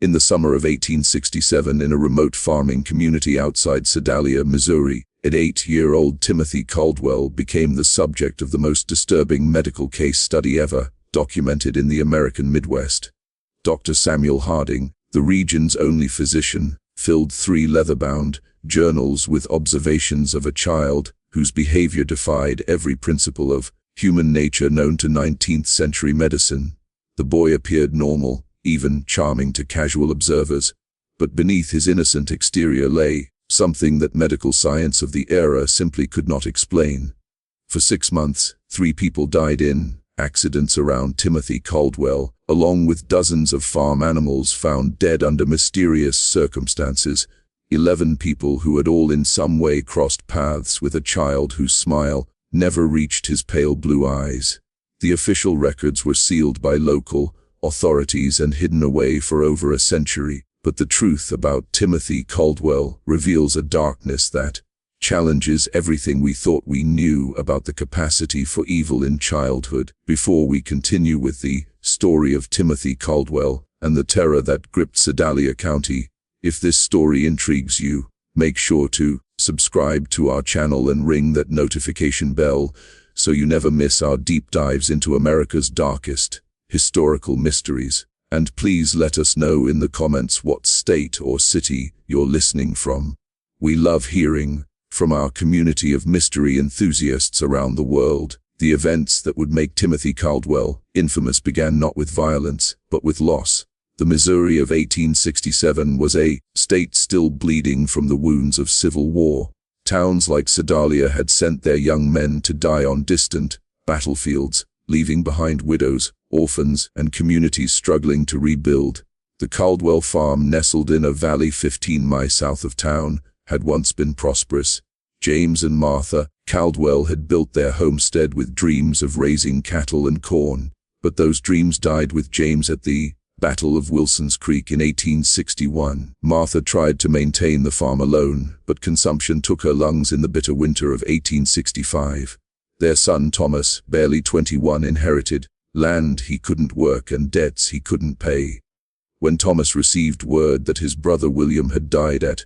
In the summer of 1867, in a remote farming community outside Sedalia, Missouri, an 8-year-old Timothy Caldwell became the subject of the most disturbing medical case study ever documented in the American Midwest. Dr. Samuel Harding, the region's only physician, filled 3 leather-bound journals with observations of a child whose behavior defied every principle of human nature known to 19th-century medicine. The boy appeared normal, even charming to casual observers, but beneath his innocent exterior lay something that medical science of the era simply could not explain. For 6 months, 3 people died in accidents around Timothy Caldwell, along with dozens of farm animals found dead under mysterious circumstances. 11 people who had all in some way crossed paths with a child whose smile never reached his pale blue eyes. The official records were sealed by local authorities and hidden away for over a century, but the truth about Timothy Caldwell reveals a darkness that challenges everything we thought we knew about the capacity for evil in childhood. Before we continue with the story of Timothy Caldwell and the terror that gripped Sedalia County, if this story intrigues you, make sure to subscribe to our channel and ring that notification bell so you never miss our deep dives into America's darkest historical mysteries. And please let us know in the comments what state or city you're listening from. We love hearing from our community of mystery enthusiasts around the world. The events that would make Timothy Caldwell infamous began not with violence, but with loss. The Missouri of 1867 was a state still bleeding from the wounds of civil war. Towns like Sedalia had sent their young men to die on distant battlefields, leaving behind widows, orphans, and communities struggling to rebuild. The Caldwell farm, nestled in a valley 15 miles south of town, had once been prosperous. James and Martha Caldwell had built their homestead with dreams of raising cattle and corn, but those dreams died with James at the Battle of Wilson's Creek in 1861. Martha tried to maintain the farm alone, but consumption took her lungs in the bitter winter of 1865. Their son Thomas, barely 21, inherited land he couldn't work and debts he couldn't pay. When Thomas received word that his brother William had died at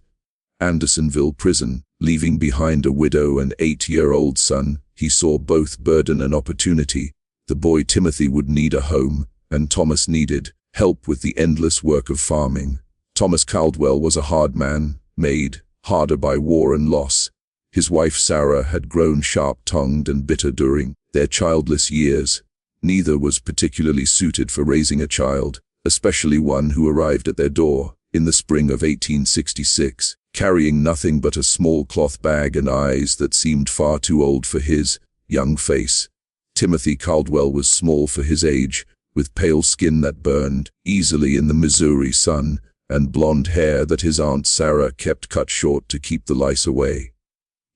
Andersonville prison, leaving behind a widow and 8-year-old son, he saw both burden and opportunity. The boy Timothy would need a home, and Thomas needed help with the endless work of farming. Thomas Caldwell was a hard man, made harder by war and loss. His wife Sarah had grown sharp-tongued and bitter during their childless years. Neither was particularly suited for raising a child, especially one who arrived at their door in the spring of 1866, carrying nothing but a small cloth bag and eyes that seemed far too old for his young face. Timothy Caldwell was small for his age, with pale skin that burned easily in the Missouri sun, and blonde hair that his Aunt Sarah kept cut short to keep the lice away.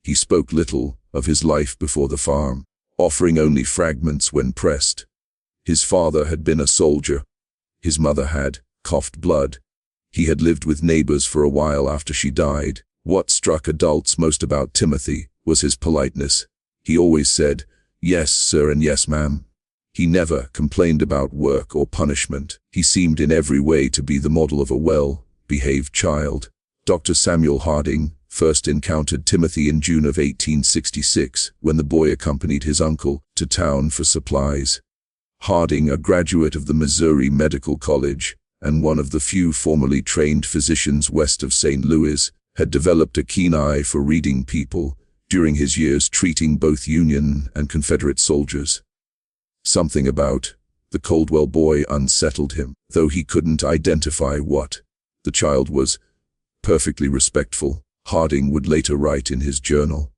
He spoke little of his life before the farm, offering only fragments when pressed. His father had been a soldier. His mother had coughed blood. He had lived with neighbors for a while after she died. What struck adults most about Timothy was his politeness. He always said, "Yes, sir," and "Yes, ma'am." He never complained about work or punishment. He seemed in every way to be the model of a well-behaved child. Dr. Samuel Harding first encountered Timothy in June of 1866, when the boy accompanied his uncle to town for supplies. Harding, a graduate of the Missouri Medical College and one of the few formally trained physicians west of St. Louis, had developed a keen eye for reading people during his years treating both Union and Confederate soldiers. Something about the Caldwell boy unsettled him, though he couldn't identify what. The child was perfectly respectful, Harding would later write in his journal.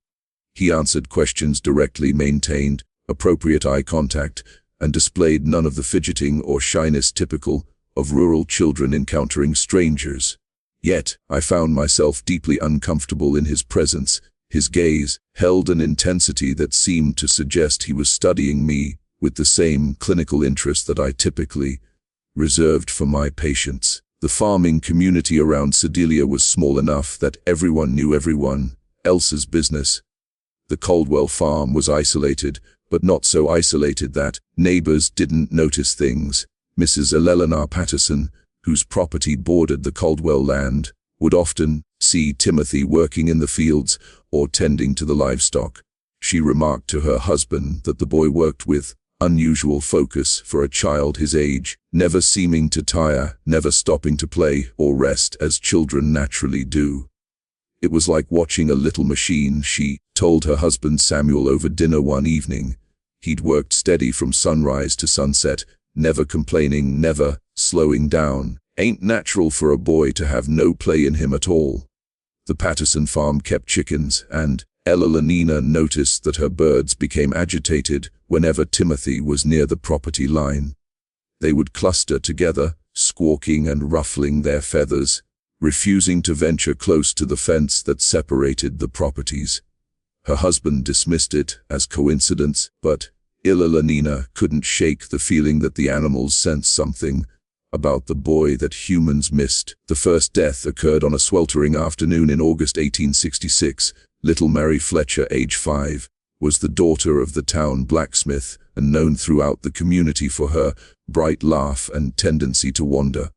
He answered questions directly, maintained appropriate eye contact, and displayed none of the fidgeting or shyness typical of rural children encountering strangers. Yet, I found myself deeply uncomfortable in his presence. His gaze held an intensity that seemed to suggest he was studying me with the same clinical interest that I typically reserved for my patients. The farming community around Sedalia was small enough that everyone knew everyone else's business. The Caldwell farm was isolated, but not so isolated that neighbors didn't notice things. Mrs. Eleanor Patterson, whose property bordered the Caldwell land, would often see Timothy working in the fields or tending to the livestock. She remarked to her husband that the boy worked with unusual focus for a child his age, never seeming to tire, never stopping to play or rest as children naturally do. It was like watching a little machine, she told her husband Samuel over dinner one evening. He'd worked steady from sunrise to sunset, never complaining, never slowing down. Ain't natural for a boy to have no play in him at all. The Patterson farm kept chickens, and Ella noticed that her birds became agitated whenever Timothy was near the property line. They would cluster together, squawking and ruffling their feathers, refusing to venture close to the fence that separated the properties. Her husband dismissed it as coincidence, but Ella couldn't shake the feeling that the animals sensed something about the boy that humans missed. The first death occurred on a sweltering afternoon in August 1866. Little Mary Fletcher, age 5, was the daughter of the town blacksmith and known throughout the community for her bright laugh and tendency to wander.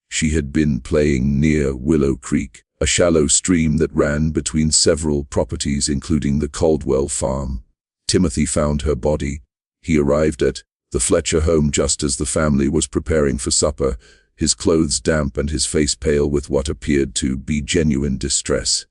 She had been playing near Willow Creek, a shallow stream that ran between several properties including the Caldwell farm. Timothy found her body. He arrived at the Fletcher home just as the family was preparing for supper, his clothes damp and his face pale with what appeared to be genuine distress.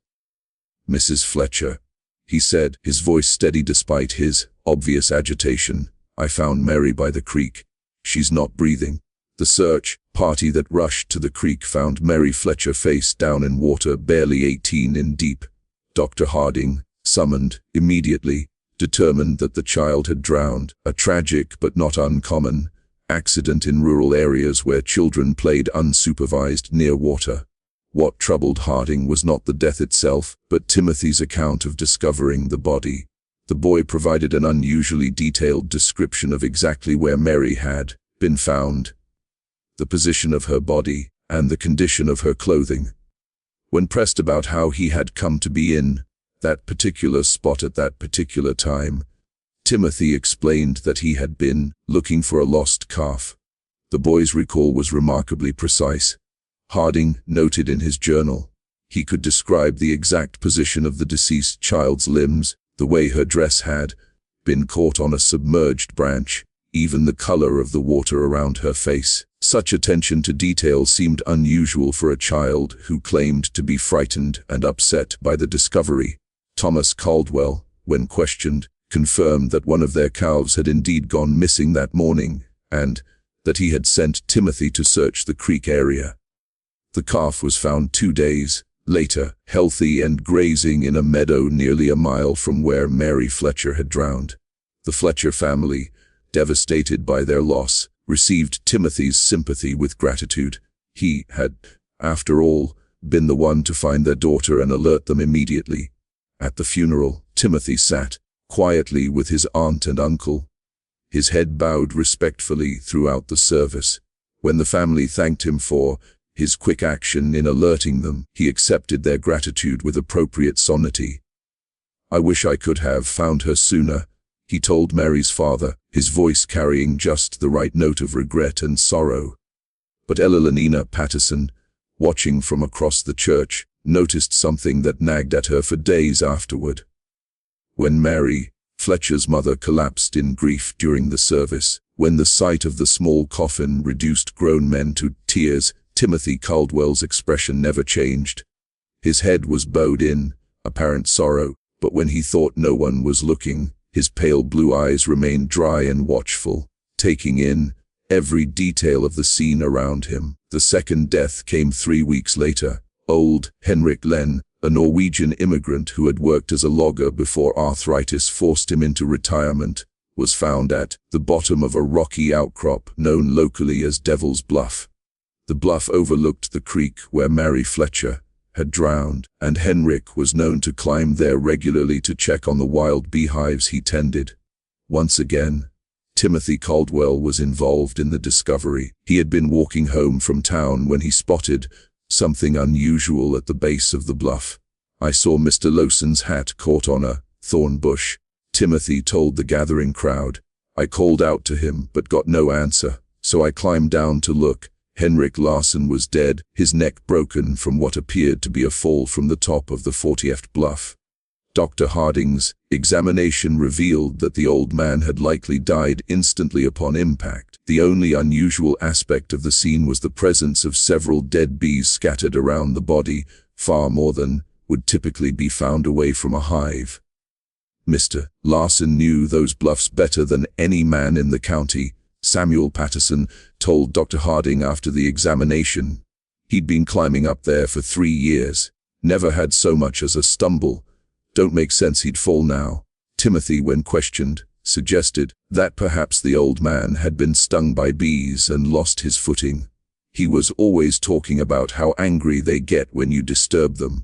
"Mrs. Fletcher," he said, his voice steady despite his obvious agitation, "I found Mary by the creek. She's not breathing." The search party that rushed to the creek found Mary Fletcher face down in water, barely 18 in deep. Dr. Harding, summoned immediately, determined that the child had drowned, a tragic but not uncommon accident in rural areas where children played unsupervised near water. What troubled Harding was not the death itself, but Timothy's account of discovering the body. The boy provided an unusually detailed description of exactly where Mary had been found, the position of her body, and the condition of her clothing. When pressed about how he had come to be in that particular spot at that particular time, Timothy explained that he had been looking for a lost calf. The boy's recall was remarkably precise. Harding noted in his journal, he could describe the exact position of the deceased child's limbs, the way her dress had been caught on a submerged branch, even the color of the water around her face. Such attention to detail seemed unusual for a child who claimed to be frightened and upset by the discovery. Thomas Caldwell, when questioned, confirmed that one of their calves had indeed gone missing that morning, and that he had sent Timothy to search the creek area. The calf was found 2 days later, healthy and grazing in a meadow nearly a mile from where Mary Fletcher had drowned. The Fletcher family, devastated by their loss, received Timothy's sympathy with gratitude. He had, after all, been the one to find their daughter and alert them immediately. At the funeral, Timothy sat quietly with his aunt and uncle, his head bowed respectfully throughout the service. When the family thanked him for his quick action in alerting them, he accepted their gratitude with appropriate solemnity. "I wish I could have found her sooner," he told Mary's father, his voice carrying just the right note of regret and sorrow. But Ella Patterson, watching from across the church, noticed something that nagged at her for days afterward. When Mary Fletcher's mother collapsed in grief during the service, when the sight of the small coffin reduced grown men to tears, Timothy Caldwell's expression never changed. His head was bowed in apparent sorrow, but when he thought no one was looking, his pale blue eyes remained dry and watchful, taking in every detail of the scene around him. The second death came 3 weeks later. Old Henrik Len, a Norwegian immigrant who had worked as a logger before arthritis forced him into retirement, was found at the bottom of a rocky outcrop known locally as Devil's Bluff. The bluff overlooked the creek where Mary Fletcher had drowned, and Henrik was known to climb there regularly to check on the wild beehives he tended. Once again, Timothy Caldwell was involved in the discovery. He had been walking home from town when he spotted something unusual at the base of the bluff. "I saw Mr. Lawson's hat caught on a thorn bush," Timothy told the gathering crowd. "I called out to him but got no answer, so I climbed down to look." Henrik Larsson was dead, his neck broken from what appeared to be a fall from the top of the 40th bluff. Dr. Harding's examination revealed that the old man had likely died instantly upon impact. The only unusual aspect of the scene was the presence of several dead bees scattered around the body, far more than would typically be found away from a hive. Mr. Larsson knew those bluffs better than any man in the county, Samuel Patterson told Dr. Harding after the examination. He'd been climbing up there for 3 years, never had so much as a stumble. Don't make sense he'd fall now. Timothy, when questioned, suggested that perhaps the old man had been stung by bees and lost his footing. He was always talking about how angry they get when you disturb them.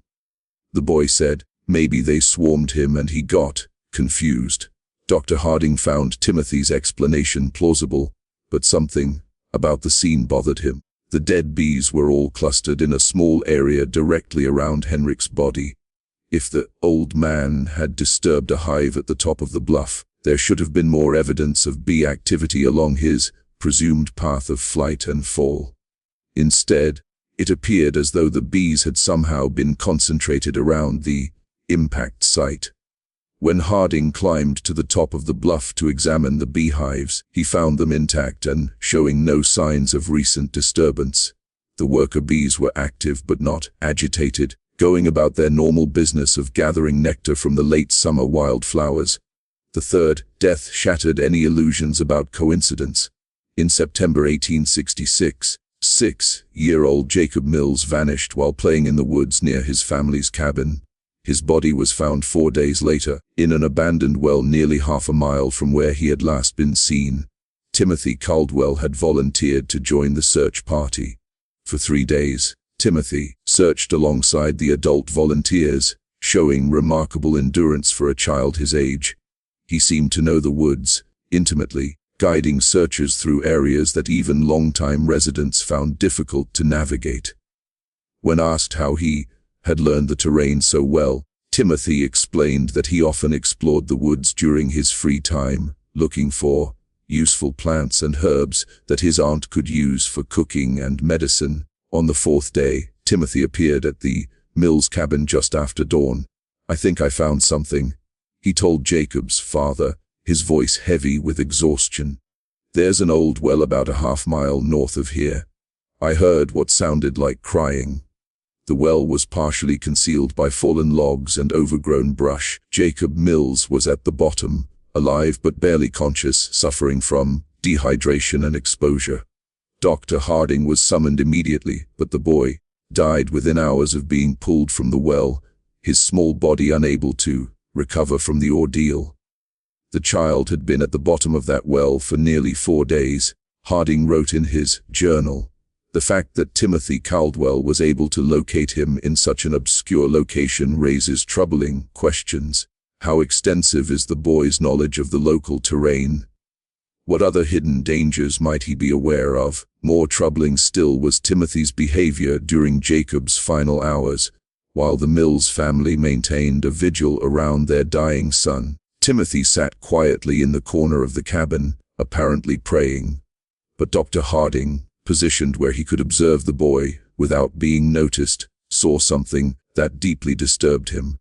The boy said maybe they swarmed him and he got confused. Dr. Harding found Timothy's explanation plausible, but something about the scene bothered him. The dead bees were all clustered in a small area directly around Henrik's body. If the old man had disturbed a hive at the top of the bluff, there should have been more evidence of bee activity along his presumed path of flight and fall. Instead, it appeared as though the bees had somehow been concentrated around the impact site. When Harding climbed to the top of the bluff to examine the beehives, he found them intact and showing no signs of recent disturbance. The worker bees were active but not agitated, going about their normal business of gathering nectar from the late summer wildflowers. The third death shattered any illusions about coincidence. In September 1866, 6-year-old Jacob Mills vanished while playing in the woods near his family's cabin. His body was found 4 days later, in an abandoned well nearly half a mile from where he had last been seen. Timothy Caldwell had volunteered to join the search party. For 3 days, Timothy searched alongside the adult volunteers, showing remarkable endurance for a child his age. He seemed to know the woods intimately, guiding searchers through areas that even long-time residents found difficult to navigate. When asked how he had learned the terrain so well, Timothy explained that he often explored the woods during his free time, looking for useful plants and herbs that his aunt could use for cooking and medicine. On the 4th day, Timothy appeared at the Mills cabin just after dawn. "I think I found something," he told Jacob's father, his voice heavy with exhaustion. "There's an old well about a half-mile north of here. I heard what sounded like crying." The well was partially concealed by fallen logs and overgrown brush. Jacob Mills was at the bottom, alive but barely conscious, suffering from dehydration and exposure. Dr. Harding was summoned immediately, but the boy died within hours of being pulled from the well, his small body unable to recover from the ordeal. The child had been at the bottom of that well for nearly 4 days, Harding wrote in his journal. The fact that Timothy Caldwell was able to locate him in such an obscure location raises troubling questions. How extensive is the boy's knowledge of the local terrain? What other hidden dangers might he be aware of? More troubling still was Timothy's behavior during Jacob's final hours. While the Mills family maintained a vigil around their dying son, Timothy sat quietly in the corner of the cabin, apparently praying. But Dr. Harding, positioned where he could observe the boy without being noticed, saw something that deeply disturbed him.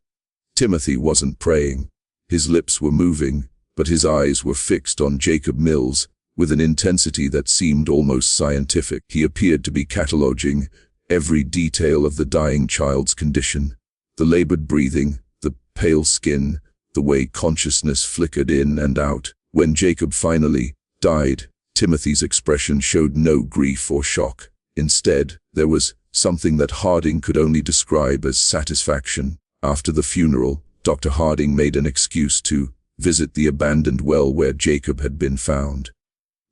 Timothy wasn't praying. His lips were moving, but his eyes were fixed on Jacob Mills with an intensity that seemed almost scientific. He appeared to be cataloging every detail of the dying child's condition. The labored breathing, the pale skin, the way consciousness flickered in and out. When Jacob finally died, Timothy's expression showed no grief or shock. Instead, there was something that Harding could only describe as satisfaction. After the funeral, Dr. Harding made an excuse to visit the abandoned well where Jacob had been found.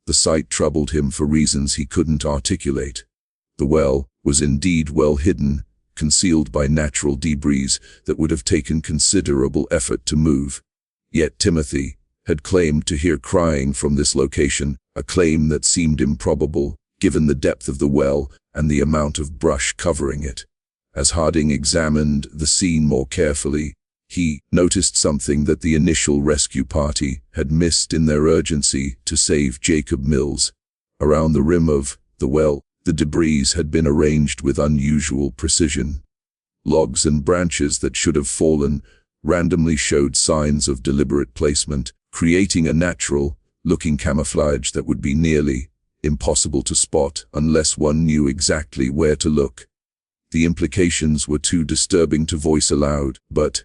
The site troubled him for reasons he couldn't articulate. The well was indeed well hidden, concealed by natural debris that would have taken considerable effort to move. Yet Timothy had claimed to hear crying from this location, a claim that seemed improbable, given the depth of the well and the amount of brush covering it. As Harding examined the scene more carefully, he noticed something that the initial rescue party had missed in their urgency to save Jacob Mills. Around the rim of the well, The debris had been arranged with unusual precision. Logs and branches that should have fallen randomly showed signs of deliberate placement, creating a natural-looking camouflage that would be nearly impossible to spot unless one knew exactly where to look. The implications were too disturbing to voice aloud, but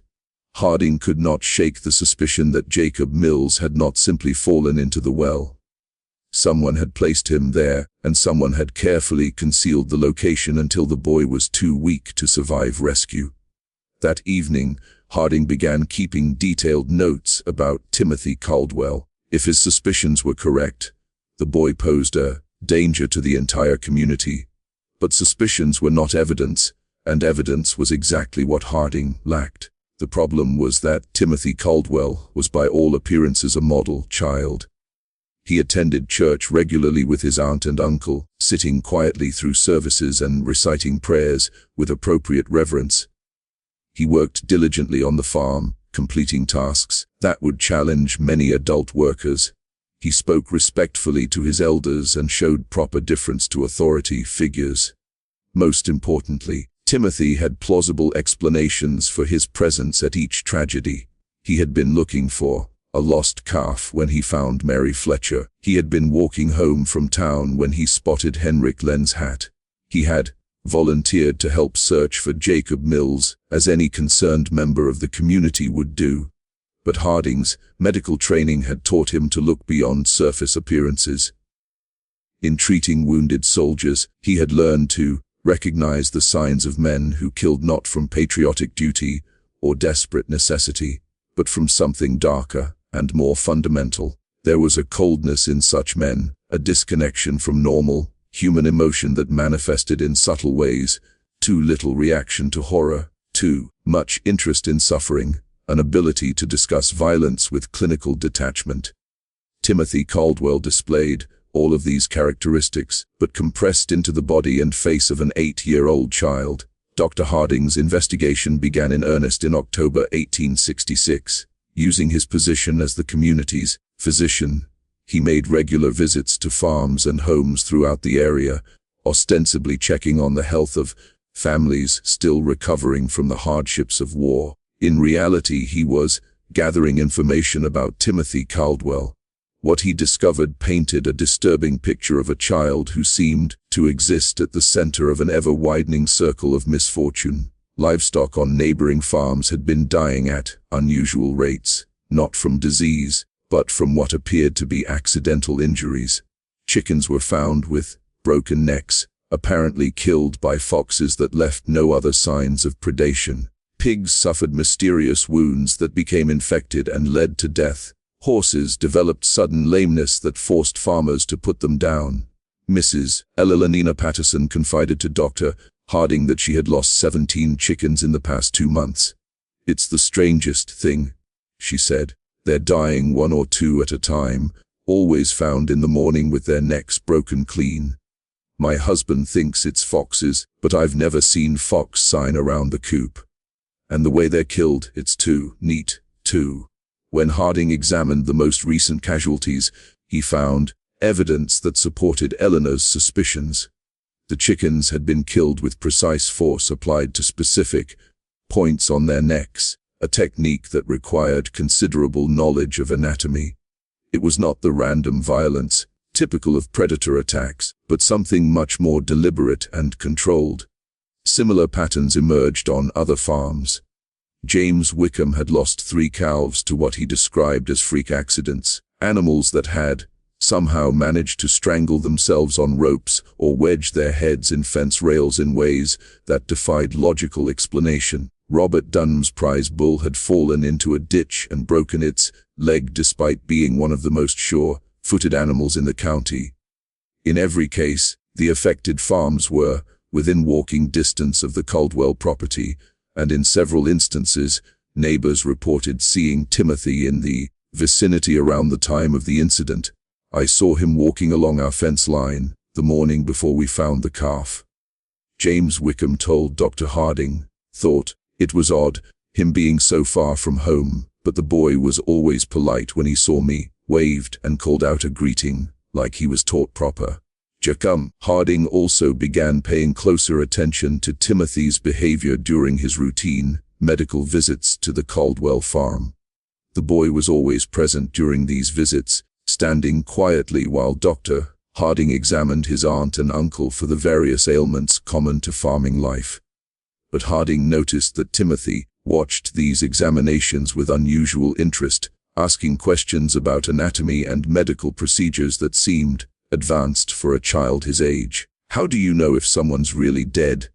Harding could not shake the suspicion that Jacob Mills had not simply fallen into the well. Someone had placed him there, and someone had carefully concealed the location until the boy was too weak to survive rescue. That evening, Harding began keeping detailed notes about Timothy Caldwell. If his suspicions were correct, the boy posed a danger to the entire community. But suspicions were not evidence, and evidence was exactly what Harding lacked. The problem was that Timothy Caldwell was by all appearances a model child. He attended church regularly with his aunt and uncle, sitting quietly through services and reciting prayers with appropriate reverence. He worked diligently on the farm, completing tasks that would challenge many adult workers. He spoke respectfully to his elders and showed proper deference to authority figures. Most importantly, Timothy had plausible explanations for his presence at each tragedy. He had been looking for a lost calf when he found Mary Fletcher. He had been walking home from town when he spotted Henrik Len's hat. He had volunteered to help search for Jacob Mills, as any concerned member of the community would do. But Harding's medical training had taught him to look beyond surface appearances. In treating wounded soldiers, he had learned to recognize the signs of men who killed not from patriotic duty or desperate necessity, but from something darker and more fundamental. There was a coldness in such men, a disconnection from normal human emotion that manifested in subtle ways, too little reaction to horror, too much interest in suffering, an ability to discuss violence with clinical detachment. Timothy Caldwell displayed all of these characteristics, but compressed into the body and face of an 8-year-old child. Dr. Harding's investigation began in earnest in October 1866. Using his position as the community's physician, he made regular visits to farms and homes throughout the area, ostensibly checking on the health of families still recovering from the hardships of war. In reality, he was gathering information about Timothy Caldwell. What he discovered painted a disturbing picture of a child who seemed to exist at the center of an ever-widening circle of misfortune. Livestock on neighboring farms had been dying at unusual rates, not from disease, but from what appeared to be accidental injuries. Chickens were found with broken necks, apparently killed by foxes that left no other signs of predation. Pigs suffered mysterious wounds that became infected and led to death. Horses developed sudden lameness that forced farmers to put them down. Mrs. Elenina Patterson confided to Dr. Harding that she had lost 17 chickens in the past 2 months. "It's the strangest thing," she said. "They're dying 1 or 2 at a time, always found in the morning with their necks broken clean. My husband thinks it's foxes, but I've never seen fox sign around the coop. And the way they're killed, it's too neat, too." When Harding examined the most recent casualties, he found evidence that supported Eleanor's suspicions. The chickens had been killed with precise force applied to specific points on their necks, a technique that required considerable knowledge of anatomy. It was not the random violence typical of predator attacks, but something much more deliberate and controlled. Similar patterns emerged on other farms. James Wickham had lost 3 calves to what he described as freak accidents, animals that had somehow managed to strangle themselves on ropes or wedge their heads in fence rails in ways that defied logical explanation. Robert Dunham's prize bull had fallen into a ditch and broken its leg despite being one of the most sure-footed animals in the county. In every case, the affected farms were within walking distance of the Caldwell property, and in several instances, neighbors reported seeing Timothy in the vicinity around the time of the incident. "I saw him walking along our fence line the morning before we found the calf," James Wickham told Dr. Harding. "Thought it was odd, him being so far from home, but the boy was always polite when he saw me, waved and called out a greeting, like he was taught proper." Harding also began paying closer attention to Timothy's behavior during his routine medical visits to the Caldwell farm. The boy was always present during these visits, standing quietly while Dr. Harding examined his aunt and uncle for the various ailments common to farming life. But Harding noticed that Timothy watched these examinations with unusual interest, asking questions about anatomy and medical procedures that seemed advanced for a child his age. "How do you know if someone's really dead?"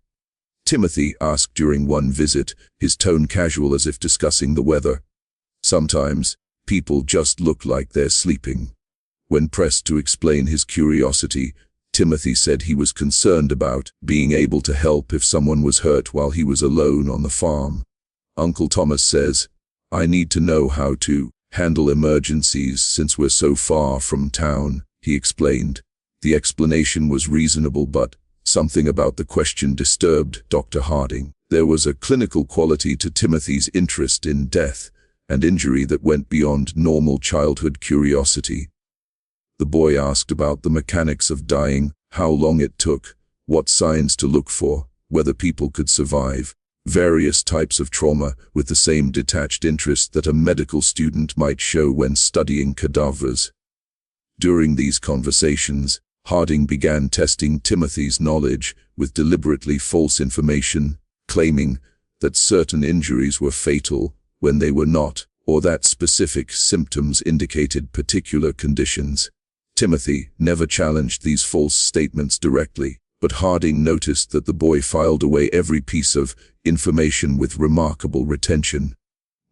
Timothy asked during one visit, his tone casual as if discussing the weather. "Sometimes, people just look like they're sleeping." When pressed to explain his curiosity, Timothy said he was concerned about being able to help if someone was hurt while he was alone on the farm. "Uncle Thomas says, I need to know how to handle emergencies since we're so far from town," he explained. The explanation was reasonable, but something about the question disturbed Dr. Harding. There was a clinical quality to Timothy's interest in death and injury that went beyond normal childhood curiosity. The boy asked about the mechanics of dying, how long it took, what signs to look for, whether people could survive various types of trauma with the same detached interest that a medical student might show when studying cadavers. During these conversations, Harding began testing Timothy's knowledge with deliberately false information, claiming that certain injuries were fatal when they were not, or that specific symptoms indicated particular conditions. Timothy never challenged these false statements directly, but Harding noticed that the boy filed away every piece of information with remarkable retention.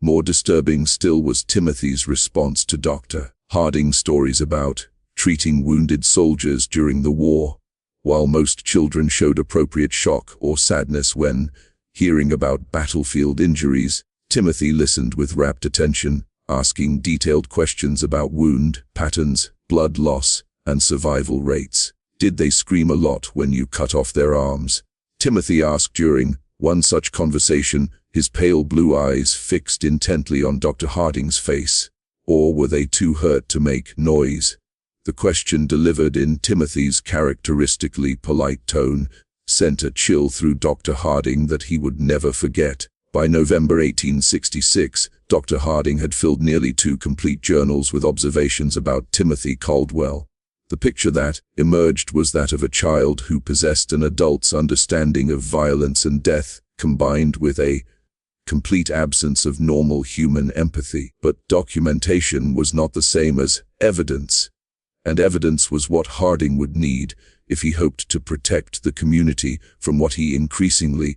More disturbing still was Timothy's response to Dr. Harding's stories about treating wounded soldiers during the war. While most children showed appropriate shock or sadness when hearing about battlefield injuries, Timothy listened with rapt attention, asking detailed questions about wound patterns, blood loss, and survival rates. "Did they scream a lot when you cut off their arms?" Timothy asked during one such conversation, his pale blue eyes fixed intently on Dr. Harding's face. "Or were they too hurt to make noise?" The question, delivered in Timothy's characteristically polite tone, sent a chill through Dr. Harding that he would never forget. By November 1866, Dr. Harding had filled nearly 2 complete journals with observations about Timothy Caldwell. The picture that emerged was that of a child who possessed an adult's understanding of violence and death, combined with a complete absence of normal human empathy. But documentation was not the same as evidence, and evidence was what Harding would need if he hoped to protect the community from what he increasingly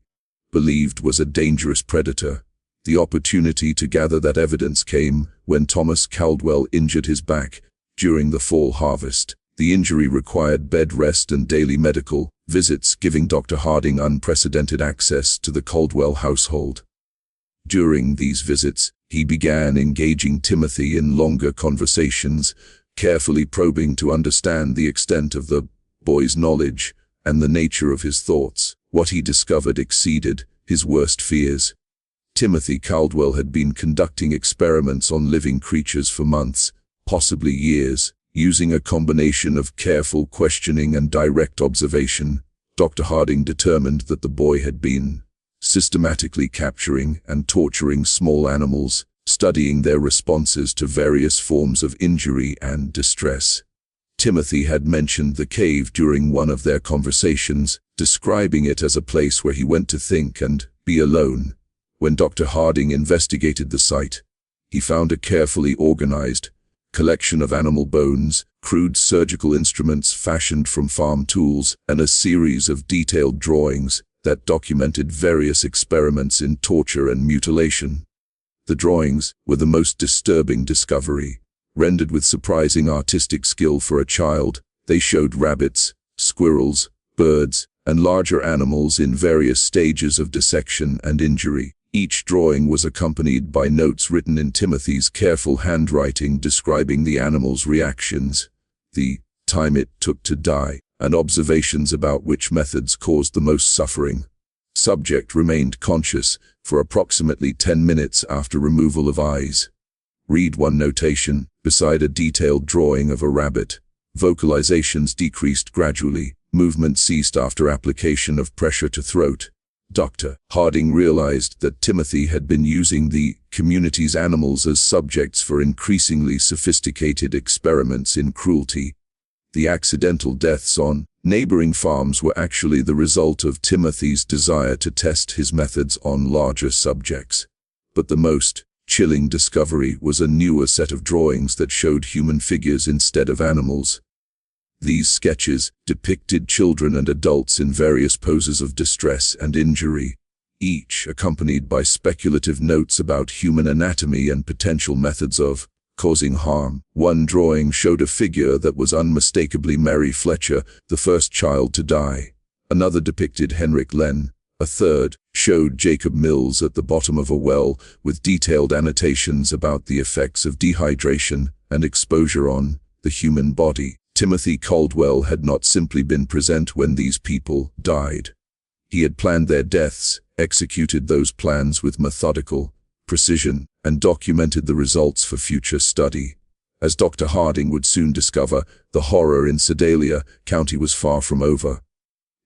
believed was a dangerous predator. The opportunity to gather that evidence came when Thomas Caldwell injured his back during the fall harvest. The injury required bed rest and daily medical visits, giving Dr. Harding unprecedented access to the Caldwell household. During these visits, he began engaging Timothy in longer conversations, carefully probing to understand the extent of the boy's knowledge and the nature of his thoughts. What he discovered exceeded his worst fears. Timothy Caldwell had been conducting experiments on living creatures for months, possibly years. Using a combination of careful questioning and direct observation, Dr. Harding determined that the boy had been systematically capturing and torturing small animals, studying their responses to various forms of injury and distress. Timothy had mentioned the cave during one of their conversations, describing it as a place where he went to think and be alone. When Dr. Harding investigated the site, he found a carefully organized collection of animal bones, crude surgical instruments fashioned from farm tools, and a series of detailed drawings that documented various experiments in torture and mutilation. The drawings were the most disturbing discovery. Rendered with surprising artistic skill for a child, they showed rabbits, squirrels, birds, and larger animals in various stages of dissection and injury. Each drawing was accompanied by notes written in Timothy's careful handwriting describing the animal's reactions, the time it took to die, and observations about which methods caused the most suffering. Subject remained conscious for approximately 10 minutes after removal of eyes. Read one notation beside a detailed drawing of a rabbit. Vocalizations decreased gradually. Movement ceased after application of pressure to throat. Dr. Harding realized that Timothy had been using the community's animals as subjects for increasingly sophisticated experiments in cruelty. The accidental deaths on neighboring farms were actually the result of Timothy's desire to test his methods on larger subjects. But the most chilling discovery was a newer set of drawings that showed human figures instead of animals. These sketches depicted children and adults in various poses of distress and injury, each accompanied by speculative notes about human anatomy and potential methods of causing harm. One drawing showed a figure that was unmistakably Mary Fletcher, the first child to die. Another depicted Henrik Len. A third showed Jacob Mills at the bottom of a well, with detailed annotations about the effects of dehydration and exposure on the human body. Timothy Caldwell had not simply been present when these people died. He had planned their deaths, executed those plans with methodical precision, and documented the results for future study. As Dr. Harding would soon discover, the horror in Sedalia County was far from over.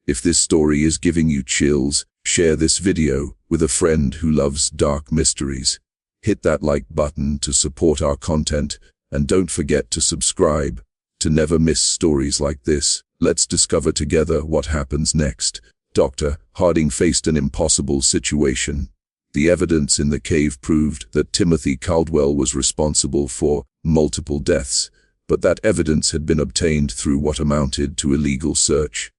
If this story is giving you chills, share this video with a friend who loves dark mysteries. Hit that like button to support our content, and don't forget to subscribe to never miss stories like this. Let's discover together what happens next. Dr. Harding faced an impossible situation. The evidence in the cave proved that Timothy Caldwell was responsible for multiple deaths, but that evidence had been obtained through what amounted to illegal search.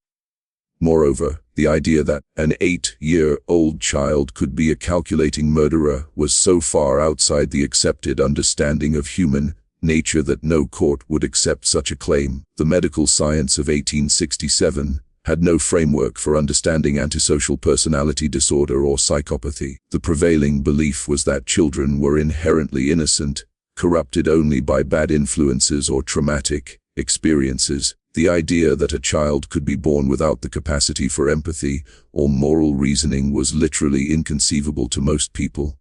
Moreover, the idea that an 8-year-old child could be a calculating murderer was so far outside the accepted understanding of human nature that no court would accept such a claim. The medical science of 1867 had no framework for understanding antisocial personality disorder or psychopathy. The prevailing belief was that children were inherently innocent, corrupted only by bad influences or traumatic experiences. The idea that a child could be born without the capacity for empathy or moral reasoning was literally inconceivable to most people.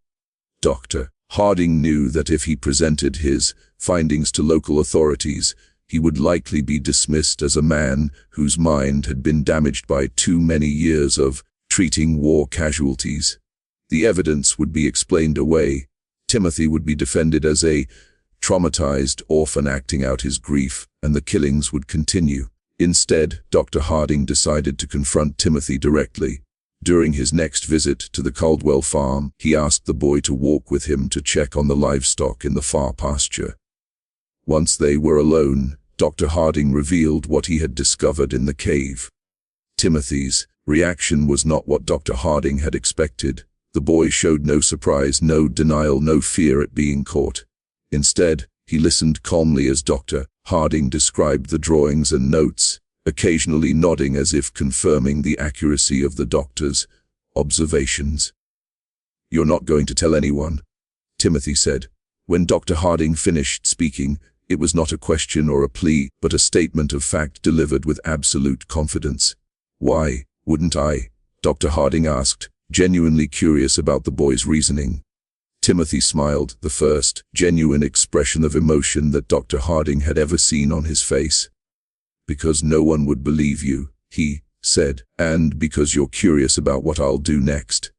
Dr. Harding knew that if he presented his findings to local authorities, he would likely be dismissed as a man whose mind had been damaged by too many years of treating war casualties. The evidence would be explained away. Timothy would be defended as a traumatized orphan acting out his grief, and the killings would continue. Instead, Dr. Harding decided to confront Timothy directly. During his next visit to the Caldwell farm, he asked the boy to walk with him to check on the livestock in the far pasture. Once they were alone, Dr. Harding revealed what he had discovered in the cave. Timothy's reaction was not what Dr. Harding had expected. The boy showed no surprise, no denial, no fear at being caught. Instead, he listened calmly as Dr. Harding described the drawings and notes, occasionally nodding as if confirming the accuracy of the doctor's observations. "You're not going to tell anyone?" Timothy said. When Dr. Harding finished speaking, it was not a question or a plea, but a statement of fact delivered with absolute confidence. "Why wouldn't I?" Dr. Harding asked, genuinely curious about the boy's reasoning. Timothy smiled, the first genuine expression of emotion that Dr. Harding had ever seen on his face. "Because no one would believe you," he said, "and because you're curious about what I'll do next."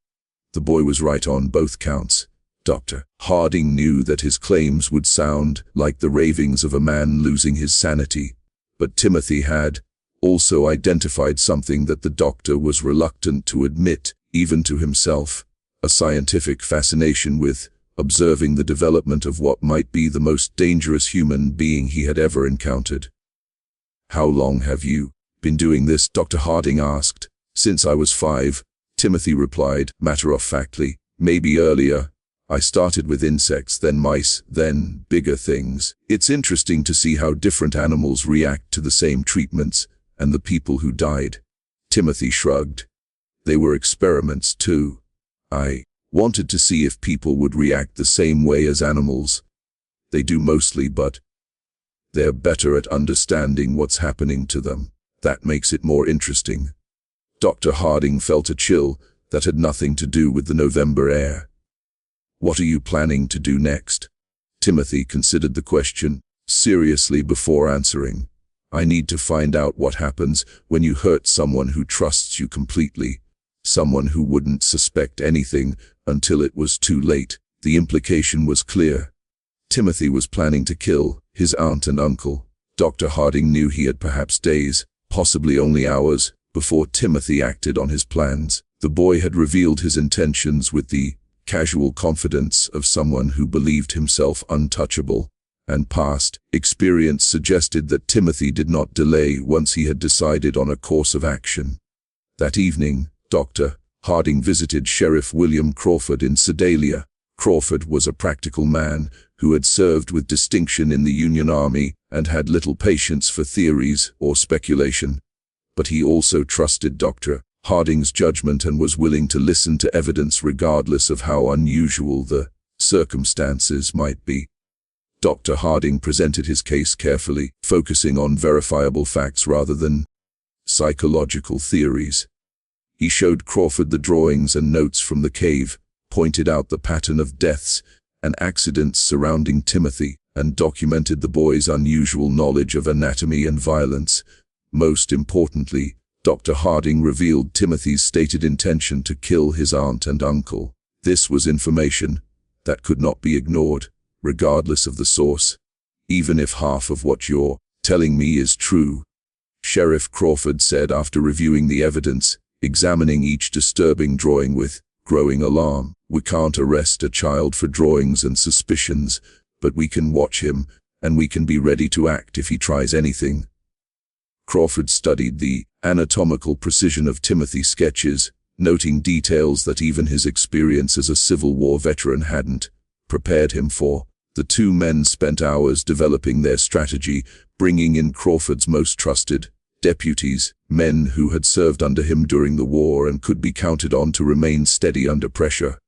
The boy was right on both counts. Dr. Harding knew that his claims would sound like the ravings of a man losing his sanity, but Timothy had also identified something that the doctor was reluctant to admit, even to himself: a scientific fascination with observing the development of what might be the most dangerous human being he had ever encountered. "How long have you been doing this?" Dr. Harding asked. "Since I was 5, Timothy replied, matter-of-factly. "Maybe earlier. I started with insects, then mice, then bigger things. It's interesting to see how different animals react to the same treatments, and the people who died." Timothy shrugged. "They were experiments too. I wanted to see if people would react the same way as animals. They do mostly, but they're better at understanding what's happening to them. That makes it more interesting." Dr. Harding felt a chill that had nothing to do with the November air. "What are you planning to do next?" Timothy considered the question seriously before answering. I need to find out what happens when you hurt someone who trusts you completely. Someone who wouldn't suspect anything until it was too late. The implication was clear. Timothy was planning to kill his aunt and uncle. Dr. Harding knew he had perhaps days, possibly only hours, before Timothy acted on his plans. The boy had revealed his intentions with the casual confidence of someone who believed himself untouchable, and past experience suggested that Timothy did not delay once he had decided on a course of action. That evening, Dr. Harding visited Sheriff William Crawford in Sedalia. Crawford was a practical man who had served with distinction in the Union Army and had little patience for theories or speculation. But he also trusted Dr. Harding's judgment and was willing to listen to evidence regardless of how unusual the circumstances might be. Dr. Harding presented his case carefully, focusing on verifiable facts rather than psychological theories. He showed Crawford the drawings and notes from the cave, pointed out the pattern of deaths and accidents surrounding Timothy, and documented the boy's unusual knowledge of anatomy and violence. Most importantly, Dr. Harding revealed Timothy's stated intention to kill his aunt and uncle. This was information that could not be ignored, regardless of the source. Even if half of what you're telling me is true, Sheriff Crawford said after reviewing the evidence, examining each disturbing drawing with growing alarm. We can't arrest a child for drawings and suspicions, but we can watch him, and we can be ready to act if he tries anything. Crawford studied the anatomical precision of Timothy's sketches, noting details that even his experience as a Civil War veteran hadn't prepared him for. The two men spent hours developing their strategy, bringing in Crawford's most trusted deputies, men who had served under him during the war and could be counted on to remain steady under pressure.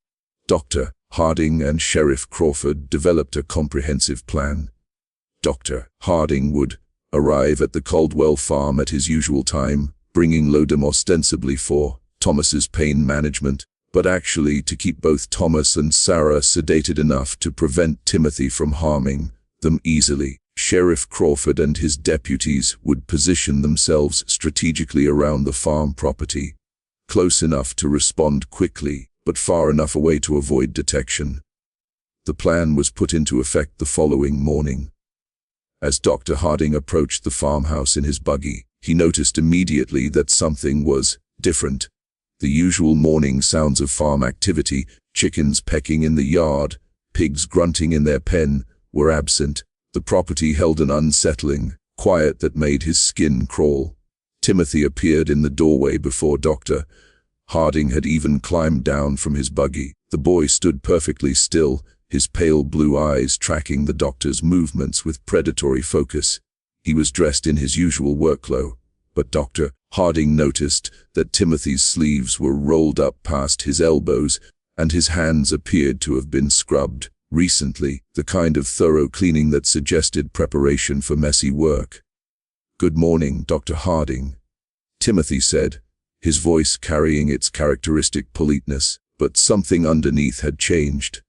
Dr. Harding and Sheriff Crawford developed a comprehensive plan. Dr. Harding would arrive at the Caldwell farm at his usual time, bringing Lodem ostensibly for Thomas's pain management, but actually to keep both Thomas and Sarah sedated enough to prevent Timothy from harming them easily. Sheriff Crawford and his deputies would position themselves strategically around the farm property, close enough to respond quickly, but far enough away to avoid detection. The plan was put into effect the following morning. As Dr. Harding approached the farmhouse in his buggy, he noticed immediately that something was different. The usual morning sounds of farm activity, chickens pecking in the yard, pigs grunting in their pen, were absent. The property held an unsettling quiet that made his skin crawl. Timothy appeared in the doorway before Dr. Harding had even climbed down from his buggy. The boy stood perfectly still, his pale blue eyes tracking the doctor's movements with predatory focus. He was dressed in his usual work clothes, but Dr. Harding noticed that Timothy's sleeves were rolled up past his elbows, and his hands appeared to have been scrubbed recently, the kind of thorough cleaning that suggested preparation for messy work. "Good morning, Dr. Harding," Timothy said, his voice carrying its characteristic politeness, but something underneath had changed.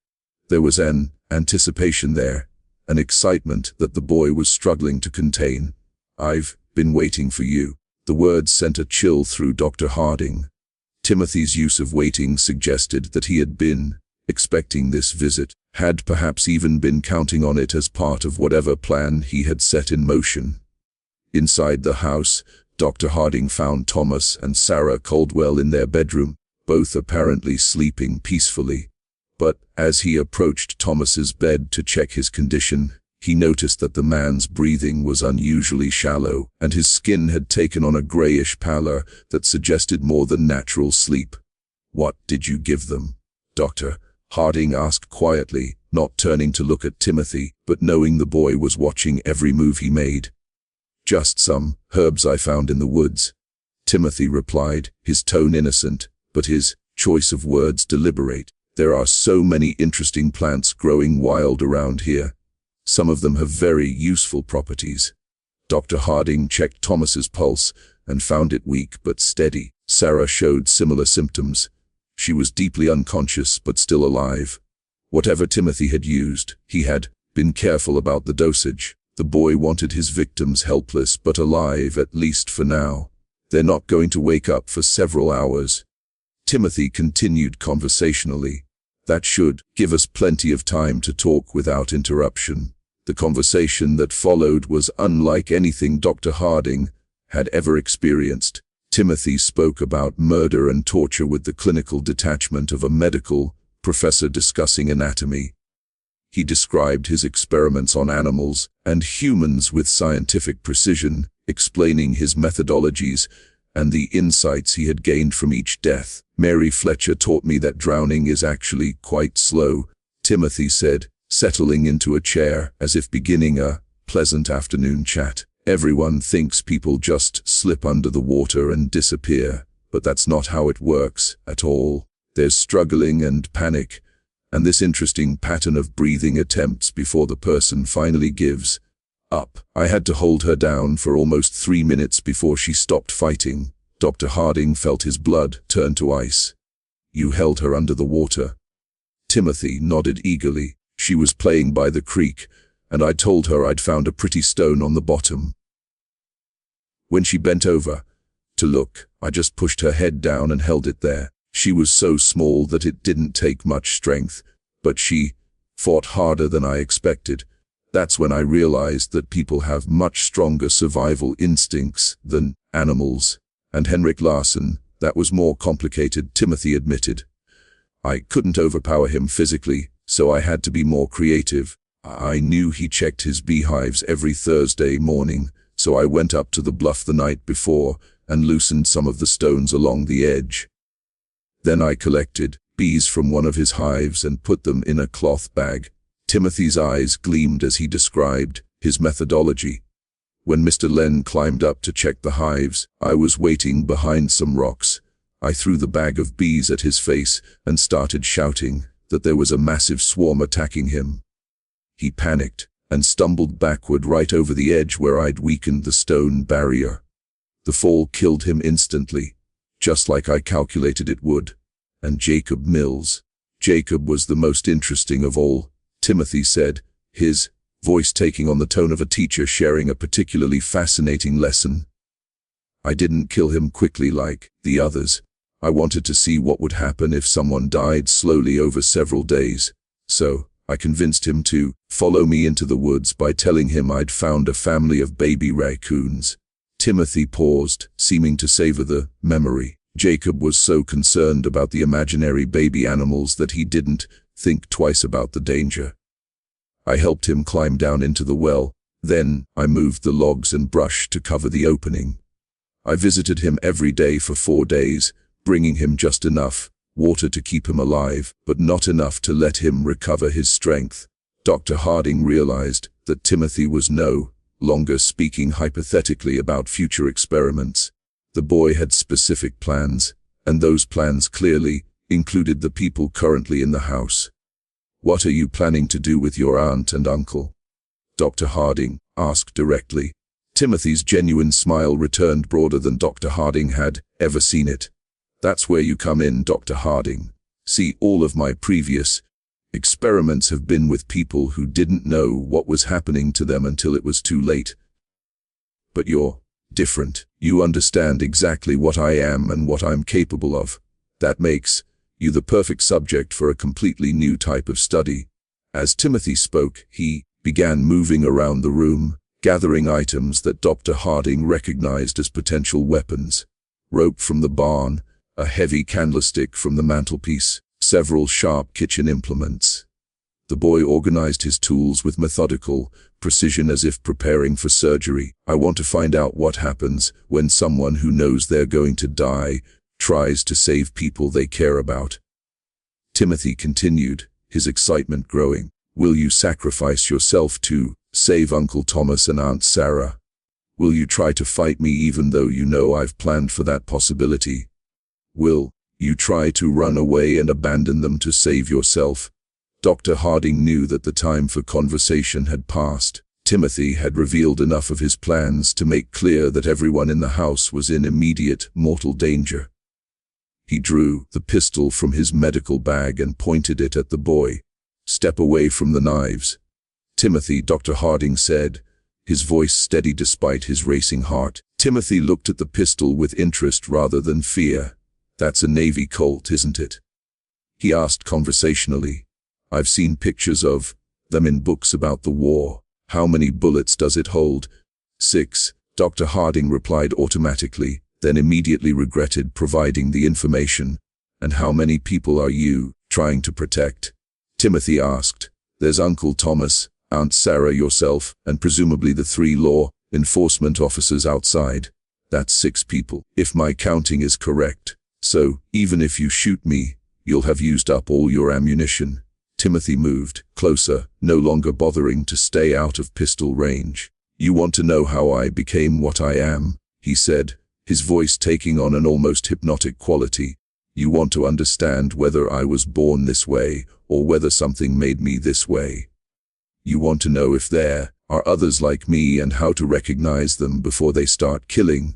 There was an anticipation there, an excitement that the boy was struggling to contain. "I've been waiting for you." The words sent a chill through Dr. Harding. Timothy's use of waiting suggested that he had been expecting this visit, had perhaps even been counting on it as part of whatever plan he had set in motion. Inside the house, Dr. Harding found Thomas and Sarah Caldwell in their bedroom, both apparently sleeping peacefully. But as he approached Thomas's bed to check his condition, he noticed that the man's breathing was unusually shallow, and his skin had taken on a grayish pallor that suggested more than natural sleep. "What did you give them?" Dr. Harding asked quietly, not turning to look at Timothy, but knowing the boy was watching every move he made. "Just some herbs I found in the woods," Timothy replied, his tone innocent, but his choice of words deliberate. "There are so many interesting plants growing wild around here. Some of them have very useful properties." Dr. Harding checked Thomas's pulse and found it weak but steady. Sarah showed similar symptoms. She was deeply unconscious but still alive. Whatever Timothy had used, he had been careful about the dosage. The boy wanted his victims helpless but alive, at least for now. They're not going to wake up for several hours. Timothy continued conversationally. That should give us plenty of time to talk without interruption. The conversation that followed was unlike anything Dr. Harding had ever experienced. Timothy spoke about murder and torture with the clinical detachment of a medical professor discussing anatomy. He described his experiments on animals and humans with scientific precision, explaining his methodologies and the insights he had gained from each death. Mary Fletcher taught me that drowning is actually quite slow, Timothy said, settling into a chair as if beginning a pleasant afternoon chat. Everyone thinks people just slip under the water and disappear, but that's not how it works at all. There's struggling and panic, and this interesting pattern of breathing attempts before the person finally gives up. I had to hold her down for almost 3 minutes before she stopped fighting. Dr. Harding felt his blood turn to ice. You held her under the water? Timothy nodded eagerly. She was playing by the creek, and I told her I'd found a pretty stone on the bottom. When she bent over to look, I just pushed her head down and held it there. She was so small that it didn't take much strength, but she fought harder than I expected. That's when I realized that people have much stronger survival instincts than animals. And Henrik Larsson, that was more complicated, Timothy admitted. I couldn't overpower him physically, so I had to be more creative. I knew he checked his beehives every Thursday morning, so I went up to the bluff the night before and loosened some of the stones along the edge. Then I collected bees from one of his hives and put them in a cloth bag. Timothy's eyes gleamed as he described his methodology. When Mr. Len climbed up to check the hives, I was waiting behind some rocks. I threw the bag of bees at his face and started shouting that there was a massive swarm attacking him. He panicked and stumbled backward right over the edge where I'd weakened the stone barrier. The fall killed him instantly, just like I calculated it would. And Jacob Mills. Jacob was the most interesting of all, Timothy said, his voice taking on the tone of a teacher sharing a particularly fascinating lesson. I didn't kill him quickly like the others. I wanted to see what would happen if someone died slowly over several days. So I convinced him to follow me into the woods by telling him I'd found a family of baby raccoons. Timothy paused, seeming to savor the memory. Jacob was so concerned about the imaginary baby animals that he didn't think twice about the danger. I helped him climb down into the well. Then I moved the logs and brush to cover the opening. I visited him every day for 4 days, bringing him just enough water to keep him alive, but not enough to let him recover his strength. Dr. Harding realized that Timothy was no longer speaking hypothetically about future experiments. The boy had specific plans, and those plans clearly included the people currently in the house. What are you planning to do with your aunt and uncle? Dr. Harding asked directly. Timothy's genuine smile returned broader than Dr. Harding had ever seen it. That's where you come in, Dr. Harding. See, all of my previous experiments have been with people who didn't know what was happening to them until it was too late. But you're different. You understand exactly what I am and what I'm capable of. That makes you the perfect subject for a completely new type of study. As Timothy spoke, he began moving around the room, gathering items that Dr. Harding recognized as potential weapons. Rope from the barn, a heavy candlestick from the mantelpiece, several sharp kitchen implements. The boy organized his tools with methodical precision as if preparing for surgery. I want to find out what happens when someone who knows they're going to die tries to save people they care about. Timothy continued, his excitement growing. Will you sacrifice yourself to save Uncle Thomas and Aunt Sarah? Will you try to fight me even though you know I've planned for that possibility? Will you try to run away and abandon them to save yourself? Dr. Harding knew that the time for conversation had passed. Timothy had revealed enough of his plans to make clear that everyone in the house was in immediate mortal danger. He drew the pistol from his medical bag and pointed it at the boy. Step away from the knives. Timothy, Dr. Harding said, his voice steady despite his racing heart. Timothy looked at the pistol with interest rather than fear. "That's a Navy Colt, isn't it?" he asked conversationally. "I've seen pictures of them in books about the war. How many bullets does it hold?" "6, Dr. Harding replied automatically, then immediately regretted providing the information. "And how many people are you trying to protect?" Timothy asked. "There's Uncle Thomas, Aunt Sarah, yourself, and presumably the 3 law enforcement officers outside. That's 6 people, if my counting is correct. So, even if you shoot me, you'll have used up all your ammunition." Timothy moved closer, no longer bothering to stay out of pistol range. "You want to know how I became what I am?" he said, his voice taking on an almost hypnotic quality. "You want to understand whether I was born this way, or whether something made me this way. You want to know if there are others like me and how to recognize them before they start killing."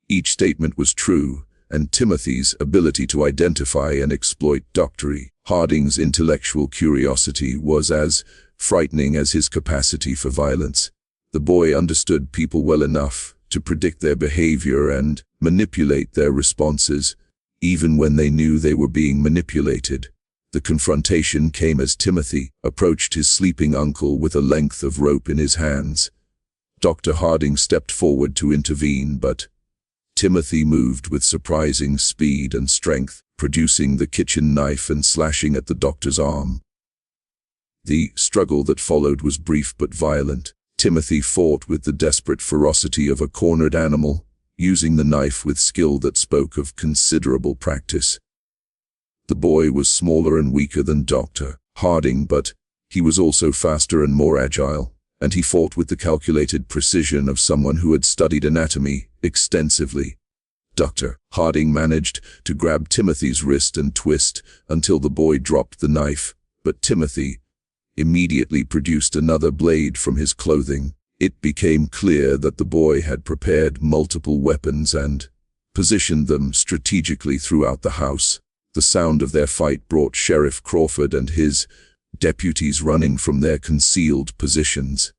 Each statement was true, and Timothy's ability to identify and exploit Dr. Harding's intellectual curiosity was as frightening as his capacity for violence. The boy understood people well enough to predict their behavior and manipulate their responses, even when they knew they were being manipulated. The confrontation came as Timothy approached his sleeping uncle with a length of rope in his hands. Dr. Harding stepped forward to intervene, but Timothy moved with surprising speed and strength, producing the kitchen knife and slashing at the doctor's arm. The struggle that followed was brief but violent. Timothy fought with the desperate ferocity of a cornered animal, using the knife with skill that spoke of considerable practice. The boy was smaller and weaker than Dr. Harding, but he was also faster and more agile, and he fought with the calculated precision of someone who had studied anatomy extensively. Dr. Harding managed to grab Timothy's wrist and twist until the boy dropped the knife, but Timothy immediately produced another blade from his clothing. It became clear that the boy had prepared multiple weapons and positioned them strategically throughout the house. The sound of their fight brought Sheriff Crawford and his deputies running from their concealed positions.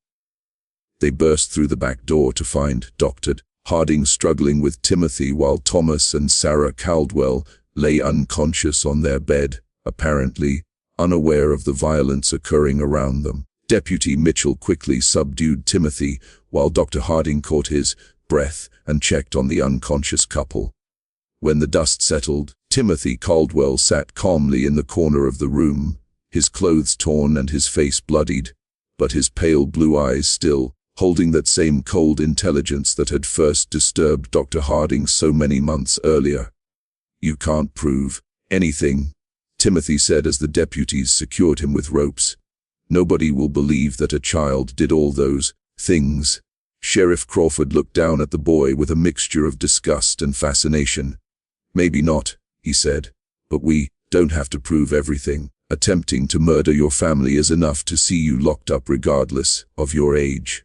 They burst through the back door to find Dr. Harding struggling with Timothy while Thomas and Sarah Caldwell lay unconscious on their bed, apparently unaware of the violence occurring around them. Deputy Mitchell quickly subdued Timothy while Dr. Harding caught his breath and checked on the unconscious couple. When the dust settled, Timothy Caldwell sat calmly in the corner of the room, his clothes torn and his face bloodied, but his pale blue eyes still holding that same cold intelligence that had first disturbed Dr. Harding so many months earlier. "You can't prove anything," Timothy said as the deputies secured him with ropes. "Nobody will believe that a child did all those things." Sheriff Crawford looked down at the boy with a mixture of disgust and fascination. "Maybe not," he said, "but we don't have to prove everything. Attempting to murder your family is enough to see you locked up regardless of your age."